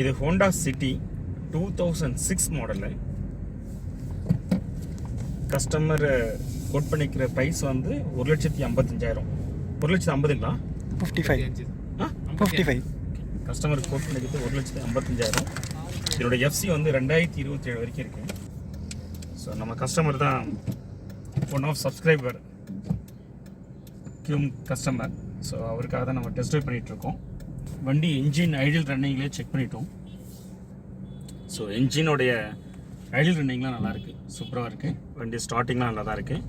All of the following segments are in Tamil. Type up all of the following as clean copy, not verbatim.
இது Honda city 2006 model. Customer code பண்ணிக்கிற ப்ரைஸ் வந்து 1,55,000. 1,50,000ங்களா? 55. கஸ்டமர் கோட் பண்ணிக்கிறது 1,55,000. இதோட எஃப்சி வந்து 2027 வரைக்கும் இருக்குது. ஸோ நம்ம கஸ்டமர் தான் ஒன் ஆஃப் சப்ஸ்கிரைபர் கியூம் கஸ்டமர். ஸோ அவருக்காக தான் நம்ம டெஸ்ட் ட்ரைவ் பண்ணிகிட்ருக்கோம். வண்டி என்ஜின் ஐடியல் ரன்னிங்லேயே செக் பண்ணிட்டோம். ஸோ என்ஜினோடைய ஐடியல் ரன்னிங்லாம் நல்லாயிருக்கு, சூப்பராக இருக்குது. வண்டி ஸ்டார்டிங்லாம் நல்லா தான் இருக்குது.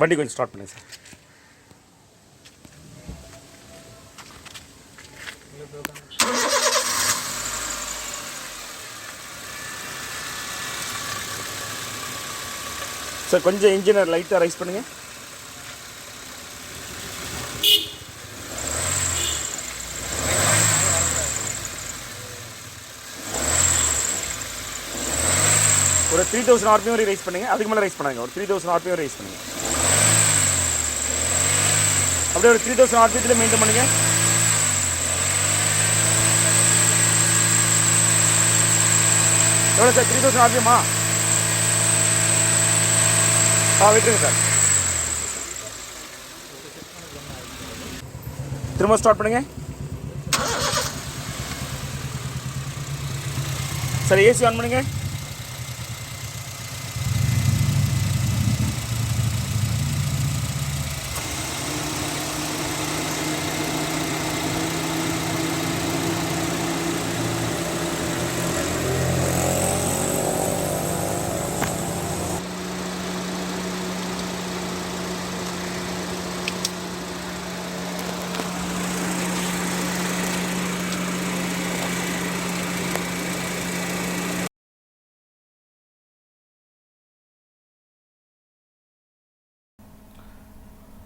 வண்டி கொஞ்சம் ஸ்டார்ட் பண்ணுங்க சார். சார் கொஞ்சம் இன்ஜினை லைட்டாக ரைஸ் பண்ணுங்கள். ஒரு 3000 RPM வரை ரைஸ் பண்ணுங்கள். அதுக்கு மேலே ரைஸ் பண்ணாங்க. ஒரு 3000 RPM வரை ரைஸ் பண்ணுங்கள். அப்படியே ஒரு 3000 RPM மெயின்டைன் பண்ணுங்கள். எவ்வளோ சார்? 3000 RPMமா? விட்டுருங்க சார். திரும்ப ஸ்டார்ட் பண்ணுங்க சார். ஏசி ஆன் பண்ணுங்க.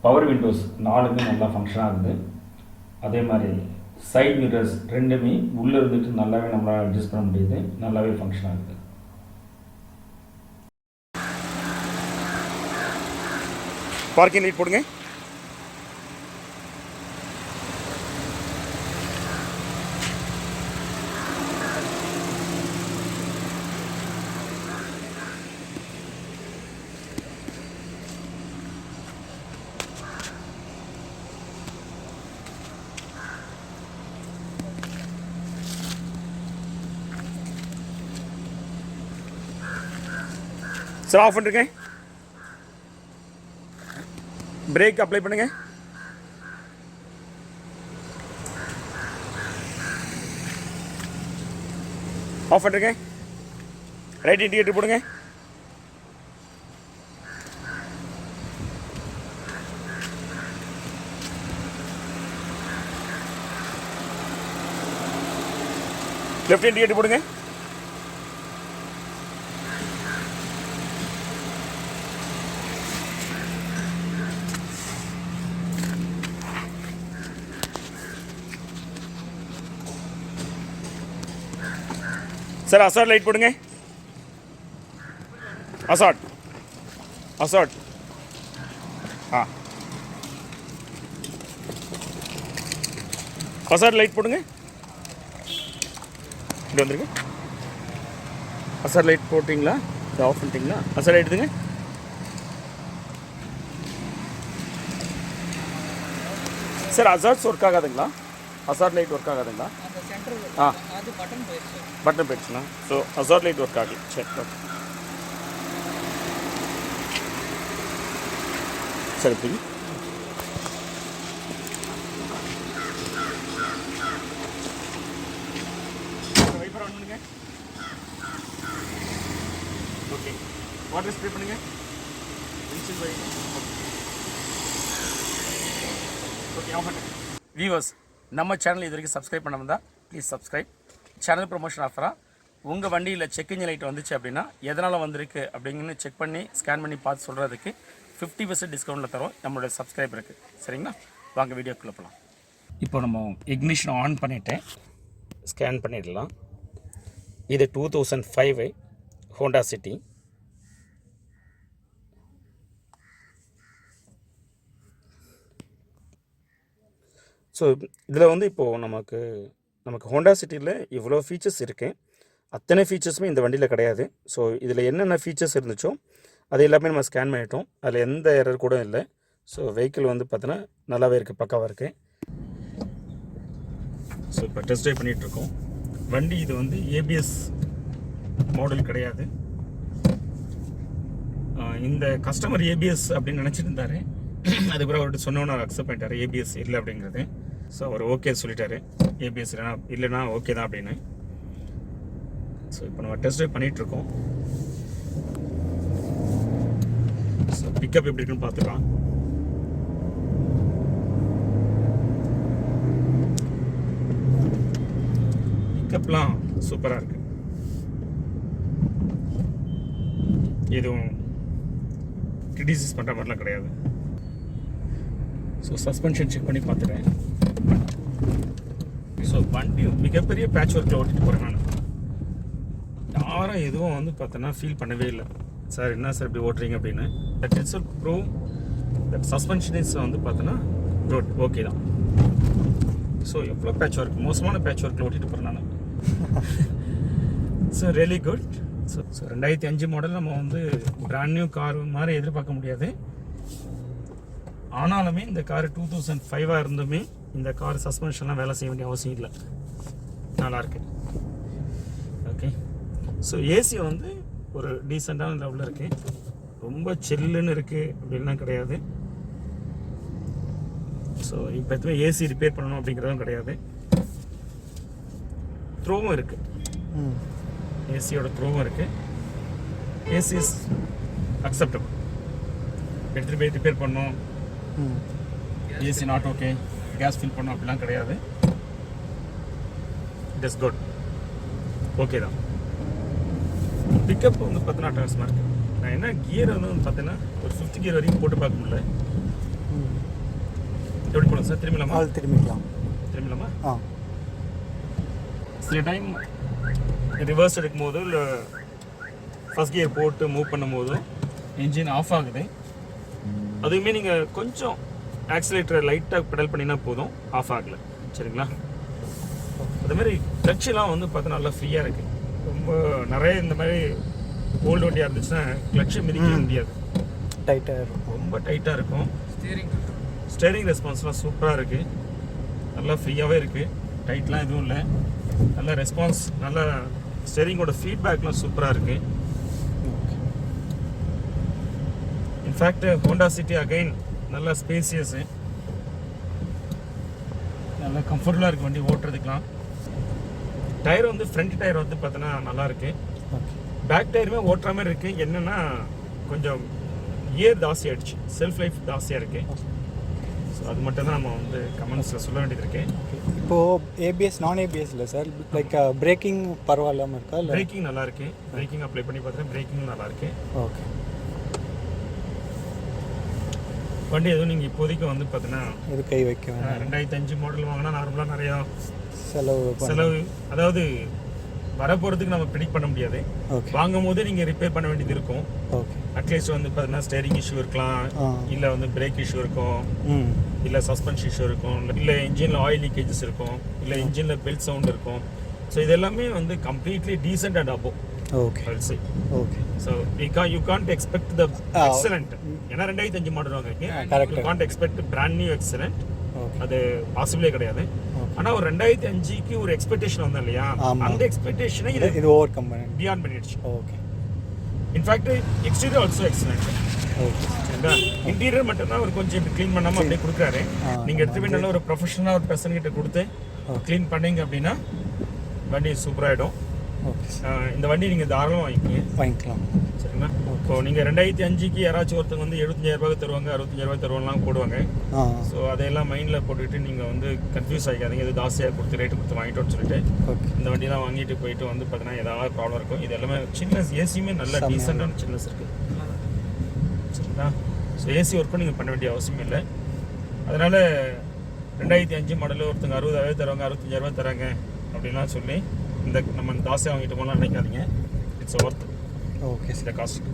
பவர் விண்டோஸ் 4மே நல்லா ஃபங்க்ஷன் ஆகுது. அதே மாதிரி சைட் மிரர்ஸ் 2மே உள்ளே இருந்துட்டு நல்லாவே நம்மளால் அட்ஜஸ்ட் பண்ண முடியுது, நல்லாவே ஃபங்க்ஷன் ஆகுது. பார்க்கிங் லைட் போடுங்க. சார் ஆஃப் பண்ணிருங்க. பிரேக் அப்ளை பண்ணுங்க. ஆஃப் பண்ணிருங்க. ரைட் இண்டிகேட்டர் போடுங்க. லெஃப்ட் இண்டிகேட்டர் போடுங்க. சார் அசாட் லைட் போடுங்க. அசாட் அசாட் லைட் போடுங்க. இப்படி வந்துருக்கு. அசாட் லைட் போட்டிங்களா? இது ஆஃப் பண்ணிட்டீங்களா? அசாட் லைட் எடுத்துங்க. சார் அசாட்ஸ் ஒர்க் ஆகாதுங்களா? அசாட் லைட் ஒர்க் ஆகாதுங்களா? பட்டன் போயிடுச்சுண்ணா. ஸோ அசாட் லைட் ஒர்க் ஆகல. சரி, ஓகே சரி. புரியுது. வைப்பர் ஆன் பண்ணுங்க. ஓகே, வாட்டர் ஸ்ப்ரே பண்ணுங்க. ஓகே, ஆஃப் பண்ணுங்க. வியூவர்ஸ், நம்ம சேனல் இது வரைக்கும் சப்ஸ்கிரைப் பண்ண வந்தால் ப்ளீஸ் சப்ஸ்கிரைப். சேனல் ப்ரொமோஷன் ஆஃபராக உங்கள் வண்டியில் செக் இன்ஜின் லைட் வந்துச்சு அப்படின்னா எதனால் வந்திருக்கு அப்படிங்கன்னு செக் பண்ணி ஸ்கேன் பண்ணி பார்த்து சொல்கிறதுக்கு 50% டிஸ்கவுண்ட்டில் தரோம் நம்மளோட சப்ஸ்கிரைபருக்கு. சரிங்களா? வாங்க வீடியோக்குள்ளே போகலாம். இப்போ நம்ம இக்னிஷன் ஆன் பண்ணிவிட்டு ஸ்கேன் பண்ணிடலாம். இது 2005 ஹோண்டா சிட்டி. ஸோ இதில் வந்து இப்போது நமக்கு ஹோண்டா சிட்டியில் இவ்வளோ ஃபீச்சர்ஸ் இருக்குது. அத்தனை ஃபீச்சர்ஸுமே இந்த வண்டியில் கிடையாது. ஸோ இதில் என்னென்ன ஃபீச்சர்ஸ் இருந்துச்சோ அது எல்லாமே நம்ம ஸ்கேன் பண்ணிட்டோம். அதில் எந்த எரர் கூட இல்லை. ஸோ வெஹிக்கிள் வந்து பார்த்தோன்னா நல்லாவே இருக்குது, பக்காவாக இருக்குது. ஸோ இப்போ டெஸ்ட் ட்ரைவ் பண்ணிகிட்ருக்கோம் வண்டி. இது வந்து ஏபிஎஸ் மாடல் கிடையாது. இந்த கஸ்டமர் ஏபிஎஸ் அப்படின்னு நினச்சிட்டு இருந்தார். அதுக்கப்புறம் அவர்கிட்ட சொன்னோன்னு அவர் அக்செப்ட் பண்ணிட்டார் ஏபிஎஸ் இல்லை அப்படிங்கிறது. ஸோ அவர் ஓகே சொல்லிட்டாரு, ஏபிஎஸ் இல்லைனா ஓகே தான் அப்படின்னு. ஸோ இப்போ நம்ம டெஸ்ட் ட்ரைவ் பண்ணிகிட்ருக்கோம். ஸோ பிக்கப் எப்படி இருக்குன்னு பார்த்துக்கலாம். பிக்கப்லாம் சூப்பராக இருக்குது. எதுவும் கிரிட்டிசைஸ் பண்ணுற மாதிரிலாம் கிடையாது. ஸோ சஸ்பென்ஷன் செக் பண்ணி பார்த்துட்டேன். ஸோ வண்டி மிகப்பெரிய பேட்ச் ஒர்க்கில் ஓட்டிட்டு போகிறேன் நான். யாரும் எதுவும் வந்து பார்த்தோன்னா ஃபீல் பண்ணவே இல்லை. சார் என்ன சார் இப்படி ஓட்டுறீங்க அப்படின்னு. That it's prove that suspension is வந்து பார்த்தோன்னா குட், ஓகே தான். ஸோ எவ்வளோ பேட்ச் ஒர்க், மோசமான பேட்ச் ஒர்க்கில் ஓட்டிட்டு போகிறேன் நான். So really good. So 2005 model நம்ம வந்து பிராண்ட் நியூ கார் மாதிரி எதிர்பார்க்க முடியாது. ஆனாலுமே இந்த கார் 2005 இருந்துமே இந்த கார் சஸ்பென்ஷன்லாம் வேலை செய்ய வேண்டிய அவசியம் இல்லை, நல்லாயிருக்கு. ஓகே. ஸோ ஏசி வந்து ஒரு டீசெண்டான லெவலில் இருக்குது. ரொம்ப சில்லுன்னு இருக்குது அப்படின்லாம் கிடையாது. ஸோ இப்போ எதுவுமே ஏசி ரிப்பேர் பண்ணணும் அப்படிங்கிறதும் கிடையாது. த்ரோவும் இருக்குது, ஏசியோட த்ரோவும் இருக்குது. AC is acceptable. எடுத்துகிட்டு போய் ரிப்பேர் பண்ணோம், AC not okay, gas fill பண்ணோம் அப்படிலாம் கிடையாது. இட் இஸ் குட், ஓகே தான். பிக்கப் வந்து பார்த்தீங்கன்னா அட்டகாசமாக இருக்குது. நான் என்ன கியர் வந்து பார்த்தீங்கன்னா ஒரு 5th கியர் வரைக்கும் போட்டு பார்க்க முடியல. எப்படி போகலாம் சார்? திரும்பிடலாமா? சில டைம் ரிவர்ஸ் எடுக்கும்போது இல்லை ஃபஸ்ட் கியர் போட்டு மூவ் பண்ணும்போதும் இன்ஜின் ஆஃப் ஆகுது. அதுவுமே நீங்கள் கொஞ்சம் ஆக்சிலேட்டரை லைட்டாக பெடல் பண்ணினா போதும், ஆஃப் ஆகலை. சரிங்களா? அதுமாதிரி கிளட்செலாம் வந்து பார்த்தா நல்லா ஃப்ரீயாக இருக்குது. ரொம்ப நிறைய இந்த மாதிரி ஓல்டு வண்டியாக இருந்துச்சுன்னா கிளட்சை மிதிக்க முடியாது, டைட்டாக இருக்கும், ரொம்ப டைட்டாக இருக்கும். ஸ்டேரிங் ரெஸ்பான்ஸ்லாம் சூப்பராக இருக்குது, நல்லா ஃப்ரீயாகவே இருக்குது, டைட்லாம் எதுவும் இல்லை. நல்ல ரெஸ்பான்ஸ், நல்ல ஸ்டேரிங்கோட ஃபீட்பேக்லாம் சூப்பராக இருக்குது. இன்ஃபேக்ட் ஹோண்டா சிட்டி அகைன் நல்லா ஸ்பேசியஸு, நல்லா கம்ஃபர்டபுளாக இருக்குது வண்டி ஓட்டுறதுக்கெலாம். டயர் வந்து ஃப்ரண்ட் டயர் வந்து பார்த்தோன்னா நல்லாயிருக்கு. பேக் டயருமே ஓட்டுற மாதிரி இருக்குது. என்னென்னா கொஞ்சம் இயர் ஜாஸ்தி ஆகிடுச்சு, செல்ஃப் லைஃப் ஜாஸ்தியாக இருக்குது. ஸோ அது மட்டும் தான் நம்ம வந்து கமெண்ட்ஸில் சொல்ல வேண்டியது இருக்குது. இப்போது ஏபிஎஸ் நான் ஏபிஎஸ் இல்லை சார், லைக் பிரேக்கிங் பரவாயில்லாமல் இருக்கா? இல்லை, பிரேக்கிங் நல்லாயிருக்கு. பிரேக்கிங் அப்ளை பண்ணி பார்த்தா பிரேக்கிங் நல்லாயிருக்கு. ஓகே. வண்டி எதுவும் நீங்கள் இப்போதைக்கு வந்து பார்த்தீங்கன்னா இது கை வைக்க 2005 மாடல் வாங்கினா நார்மலாக நிறையா செலவு, அதாவது வரப்போகிறதுக்கு நம்ம ப்ரிடிக்ட் பண்ண முடியாது. வாங்கும் போதே நீங்கள் ரிப்பேர் பண்ண வேண்டியது இருக்கும். அட்லீஸ்ட் வந்து பார்த்தீங்கன்னா ஸ்டேரிங் இஷ்யூ இருக்கலாம், இல்லை வந்து பிரேக் இஷ்யூ இருக்கும், இல்லை சஸ்பென்ஷன் இஷ்யூ இருக்கும், இல்லை இன்ஜினில் ஆயில் லீக்கேஜஸ் இருக்கும், இல்லை இன்ஜினில் பெல்ட் சவுண்ட் இருக்கும். ஸோ இதெல்லாமே வந்து completely decent and above. Okay. So you can't expect the excellent. ஏன்னா 2005 மாடல் வாங்கிருக்கீங்க, you can't expect brand new excellent. அது பாசிபிளே கிடையாது. ஆனால் ஒரு 2005க்கு ஒரு எக்ஸ்பெக்டேஷன் வந்தோம் இல்லையா, அந்த எக்ஸ்பெக்டேஷனை இது ஓவர் கம் பியாண்ட் பண்ணிடுச்சு. Okay. In fact exterior also excellent. Interior மட்டும்தான் அவர் கொஞ்சம் க்ளீன் பண்ணாமல் அப்படியே கொடுக்குறாரு. நீங்கள் எடுத்து போய் நல்ல ஒரு ப்ரொஃபஷனலாக ஒரு பர்சன் கிட்ட கொடுத்து க்ளீன் பண்ணீங்க அப்படின்னா வண்டி சூப்பராகிடும். இந்த வண்டி நீங்கள் தாராளமாக வாங்கிக்கலாம். சரிங்களா? இப்போ நீங்கள் 2005க்கு யாராச்சும் ஒருத்தங்க வந்து 75,000 தருவாங்க, 65,000 தருவாங்கலாம் போடுவாங்க. ஸோ அதையெல்லாம் மைண்டில் போட்டுக்கிட்டு நீங்கள் வந்து கன்ஃபியூஸ் ஆகிக்காதீங்க. இது ஜாஸ்தியாக கொடுத்து ரேட்டு கொடுத்து வாங்கிட்டோன்னு சொல்லிட்டு இந்த வண்டியெலாம் வாங்கிட்டு போயிட்டு வந்து பார்த்தீங்கன்னா ஏதாவது ப்ராப்ளம் இருக்கும். இது எல்லாமே சில்னஸ், ஏசியுமே நல்ல டீசெண்டான சில்னஸ் இருக்குது. சரிங்களா? ஸோ ஏசி ஒர்க்கும் நீங்கள் பண்ண வேண்டிய அவசியம் இல்லை. அதனால் 2005 மாடலில் ஒருத்தங்க 60,000 தருவாங்க, 65,000 தராங்க அப்படின்லாம் சொல்லி நம்ம தாசை வாங்கிட்டு போகலாம் நினைக்காதீங்க. It's worth. ஓகே இந்த சார். காஸ்ட்.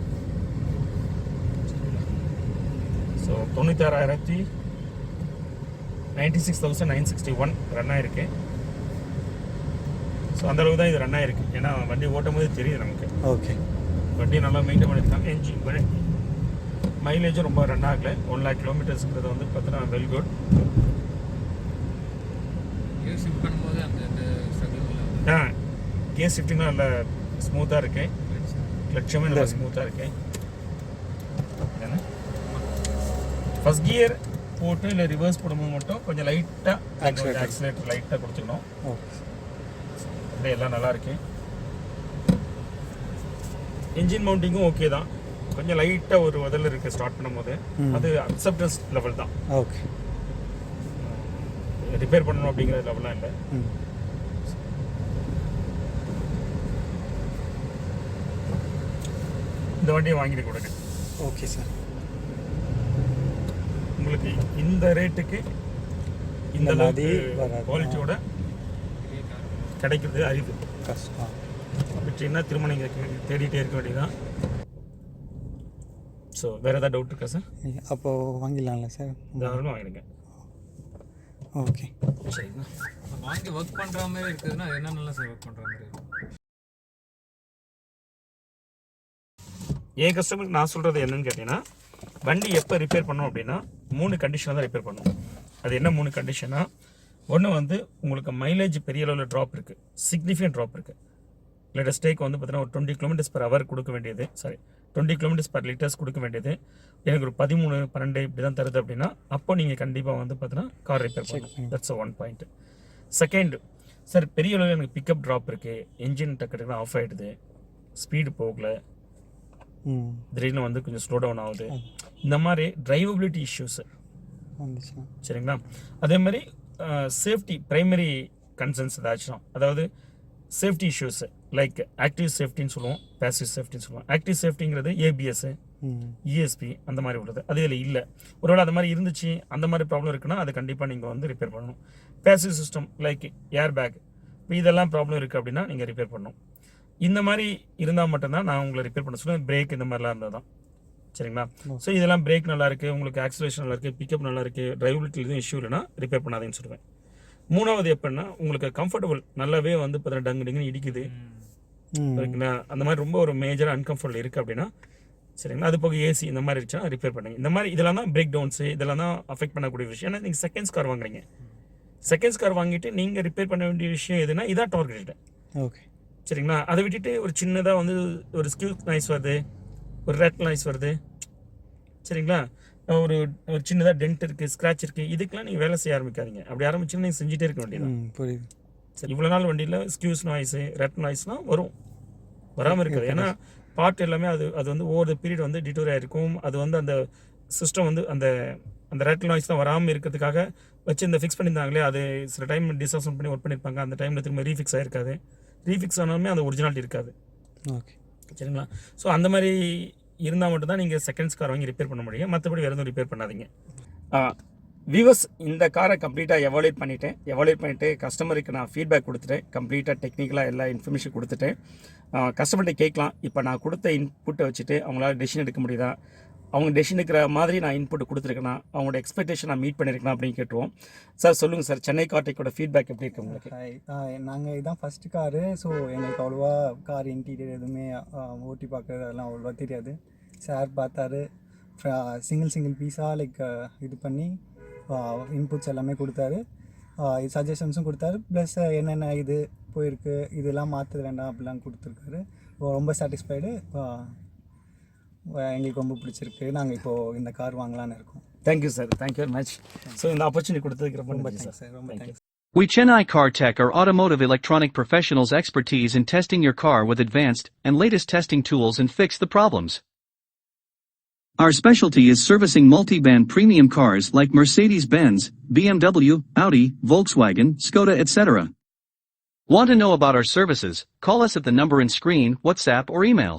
ஸோ 96,961 ரன் ஆயிருக்கு. ஸோ அந்தளவு தான் இது ரன் ஆயிருக்கு. ஏன்னா வண்டி ஓட்டும் போது தெரியுது நமக்கு. ஓகே. வண்டி நல்லா மெயின்டைன் பண்ணியிருக்காங்க. என்ஜின் மைலேஜும் ரொம்ப ரன் ஆகலை. 1 lakh கிலோமீட்டர்ஸ்ங்கிறது வந்து பார்த்தீங்கன்னா வெல் குட். கியர் ஷிஃப்டிங்கும் நல்ல ஸ்மூத்தாக இருக்கு. கிளட்சுமே நல்லா ஸ்மூத்தாக இருக்கு. ஃபர்ஸ்ட் கியர் போட்டு இல்லை ரிவர்ஸ் போடும்போது மட்டும் கொஞ்சம் லைட்டாக ஆக்சிலேட்டர் லைட்டாக கொடுத்துக்கணும். அப்படியே எல்லாம் நல்லா இருக்கு. இன்ஜின் மவுண்டிங்கும் ஓகே தான். கொஞ்சம் லைட்டாக ஒரு உதல் இருக்குது ஸ்டார்ட் பண்ணும்போது. அது அக்செப்டன்ஸ் லெவல் தான். ஓகே. ரிப்பேர் பண்ணணும் அப்படிங்கிற லெவலாம் இல்லை. இந்த வண்டியை வாங்கிட்டு கொடுங்க. Okay sir. உங்களுக்கு இந்த ரேட்டுக்கு இந்த குவாலிட்டியோட கிடைக்கிறது அரிது, கஷ்டம். அப்படின்னா திரும்ப நீங்கள் தேடிட்டே இருக்க வேண்டியதான். ஸோ வேறு ஏதாவது டவுட் இருக்கா சார்? அப்போது வாங்கிடலாம்ல சார்? தாராளமாக வாங்கிடுங்க. ஓகே சரிங்களா. வாங்கி ஒர்க் பண்ணுற மாதிரி இருக்குதுன்னா அது என்னென்னலாம் சார் ஒர்க் பண்ணுற மாதிரி இருக்கும்? என் கஸ்டமருக்கு நான் சொல்கிறது என்னன்னு கேட்டிங்கன்னா, வண்டி எப்போ ரிப்பேர் பண்ணோம் அப்படின்னா 3 கண்டிஷனாக தான் ரிப்பேர் பண்ணுவோம். அது என்ன 3 கண்டிஷனாக? ஒன்று வந்து உங்களுக்கு மைலேஜ் பெரிய அளவில் ட்ராப் இருக்குது, சிக்னிஃபிகண்ட் ட்ராப் இருக்குது. லேட்டஸ்ட் டேக்கு வந்து பார்த்தீங்கன்னா ஒரு 20 km/h கொடுக்க வேண்டியது, 20 km/l கொடுக்க வேண்டியது எனக்கு ஒரு 13, 12 இப்படி தான் தருது அப்படின்னா, அப்போ நீங்கள் கண்டிப்பாக வந்து பார்த்தீங்கன்னா கார் ரிப்பேர் பண்ணணும். That's 1 point. செகண்ட், சார் பெரிய அளவில் எனக்கு பிக்கப் ட்ராப் இருக்குது, என்ஜின் டக்கு ஆஃப் ஆகிடுது, ஸ்பீடு போகலை, திடீர்னு வந்து கொஞ்சம் ஸ்லோ டவுன் ஆகுது, இந்த மாதிரி டிரைவபிலிட்டி இஷ்யூஸு சரிங்களா. அதே மாதிரி சேஃப்டி ப்ரைமரி கன்சர்ன்ஸ் ஏதாச்சும், அதாவது சேஃப்டி இஷ்யூஸு லைக் ஆக்டிவ் சேஃப்டின்னு சொல்லுவோம், பேசிவ் சேஃப்டின்னு சொல்லுவோம். ஆக்டிவ் சேஃப்டிங்கிறது ஏபிஎஸ், இஎஸ்பி அந்த மாதிரி உள்ளது. அது இதில் இல்லை. ஒருவேளை அது மாதிரி இருந்துச்சு, அந்த மாதிரி ப்ராப்ளம் இருக்குன்னா அது கண்டிப்பாக நீங்கள் வந்து ரிப்பேர் பண்ணணும். Passive system like air bag, இப்போ இதெல்லாம் ப்ராப்ளம் இருக்குது அப்படின்னா நீங்கள் ரிப்பேர் பண்ணணும். இந்த மாதிரி இருந்தால் மட்டும்தான் நான் உங்களை ரிப்பேர் பண்ண சொல்லுவேன். பிரேக் இந்த மாதிரிலாம் இருந்தால் தான் சரிங்களா. ஸோ இதெல்லாம் பிரேக் நல்லா இருக்குது, உங்களுக்கு ஆக்சிலேஷன் நல்லா இருக்குது, பிக்கப் நல்லா இருக்குது, டிரைவபிலிட்டி எதுவும் இஷ்யூ இல்லைனா ரிப்பேர் பண்ணாதேன்னு சொல்லுவேன். மூணாவது எப்படின்னா, உங்களுக்கு கம்ஃபர்டபுள் நல்லாவே வந்து பார்த்தீங்கன்னா டங்கு டிங்குன்னு இடிக்குது ஓகேங்களா, அந்த மாதிரி ரொம்ப ஒரு மேஜராக அன்கம்ஃபர்டபுள் இருக்குது அப்படின்னா சரிங்களா. அது போக ஏசி இந்த மாதிரி இருந்துச்சுன்னா ரிப்பேர் பண்ணுங்க. இந்த மாதிரி இதெல்லாம் தான் பிரேக் டவுன்ஸு, இதெல்லாம் தான் அஃபெக்ட் பண்ணக்கூடிய விஷயம். ஏன்னா நீங்கள் செகண்ட்ஸ் கார் வாங்குறீங்க, செகண்ட்ஸ் கார் வாங்கிட்டு நீங்கள் ரிப்பேர் பண்ண வேண்டிய விஷயம் எதுனா இதான் டார்கெட். ஓகே சரிங்களா. அதை விட்டுட்டு ஒரு சின்னதாக வந்து ஒரு ஸ்கியூ நாய்ஸ் வருது, ஒரு ரேட் நாய்ஸ் வருது சரிங்களா, ஒரு ஒரு சின்னதாக டென்ட் இருக்குது, ஸ்க்ராட்ச் இருக்குது, இதுக்கெல்லாம் நீங்கள் வேலை செய்ய ஆரம்பிக்காதீங்க. அப்படி ஆரம்பிச்சுன்னா நீங்கள் செஞ்சுட்டே இருக்க வேண்டியது. புரியுது. சரி, இவ்வளோ நாள் வண்டியில் ஸ்கியூஸ் நாய்ஸு ரெட் நாய்ஸ்லாம் வரும், வராமல் இருக்காது. ஏன்னா பார்ட் எல்லாமே அது வந்து ஓவர் பீரியட் வந்து டிட்டோர் ஆகிருக்கும். அது வந்து அந்த சிஸ்டம் வந்து அந்த அந்த ரெட் நாய்ஸ் தான் வராமல் இருக்கிறதுக்காக வச்சு இந்த ஃபிக்ஸ் பண்ணியிருந்தாங்களே, அது சில டைம் டிஸ்அசன் பண்ணி ஒர்க் பண்ணியிருப்பாங்க. அந்த டைமில் திரும்ப ரீஃபிக்ஸ் ஆகிருக்காது, ரீஃபிக்ஸ் ஆனாலுமே அந்த ஒரிஜினாலிட்டி இருக்காது. ஓகே சரிங்களா. ஸோ அந்த மாதிரி இருந்தால் மட்டும்தான் நீங்கள் செகண்ட்ஸ் கார் வாங்கி ரிப்பேர் பண்ண முடியும், மற்றபடி வேறு எதுவும் ரிப்பேர் பண்ணாதீங்க. வியூவர்ஸ், இந்த காரை கம்ப்ளீட்டாக எவாலுவேட் பண்ணிவிட்டு கஸ்டமருக்கு நான் ஃபீட்பேக் கொடுத்துட்டேன். கம்ப்ளீட்டாக டெக்னிக்கலாக எல்லா இன்ஃபர்மேஷன் கொடுத்துட்டேன். கஸ்டமர்கிட்ட கேட்கலாம், இப்போ நான் கொடுத்த இன்புட்டை வச்சுட்டு அவங்களால டெசிஷன் எடுக்க முடியுதா, அவங்க டெசிஷன் எடுக்கிற மாதிரி நான் இன்புட் கொடுத்துருக்கேனா, அவங்களோட எக்ஸ்பெக்டேஷன் நான் மீட் பண்ணியிருக்கேன் அப்படின்னு கேட்டுருவோம். சார் சொல்லுங்கள் சார், சென்னை கார்டெக்கோட ஃபீட்பேக் எப்படி இருக்குது உங்களுக்கு? நாங்கள் இதுதான் ஃபஸ்ட்டு காரு. ஸோ எங்களுக்கு அவ்வளோவா கார் இன்டீரியர் எதுவுமே ஓட்டி பார்க்குறது அதெல்லாம் அவ்வளோவா தெரியாது. சார் பார்த்தாரு, சிங்கிள் பீஸாக லைக் இது பண்ணி இன்புட்ஸ் எல்லாமே கொடுத்தாரு, சஜஷன்ஸும் கொடுத்தாரு. ப்ளஸ் என்னென்ன இது போயிருக்கு, இதெல்லாம் மாற்ற வேண்டாம் அப்படிலாம் கொடுத்துருக்காரு. ரொம்ப சாட்டிஸ்ஃபைடு, எங்களுக்கு ரொம்ப பிடிச்சிருக்கு. நாங்கள் இப்போது இந்த கார் வாங்கலான்னு இருக்கோம். Thank you sir, thank you very much. So இந்த ஆப்பர்ச்சுனிட்டி கொடுத்ததுக்கு ரொம்ப நன்றி சார். ரொம்ப thanks. We Chennai Car Tech are automotive electronic professionals expertise in testing your car with advanced and latest testing tools and fix the problems. Our specialty is servicing multi-band premium cars like Mercedes-Benz, BMW, Audi, Volkswagen, Skoda etc. Want to know about our services? Call us at the number in screen, WhatsApp or email.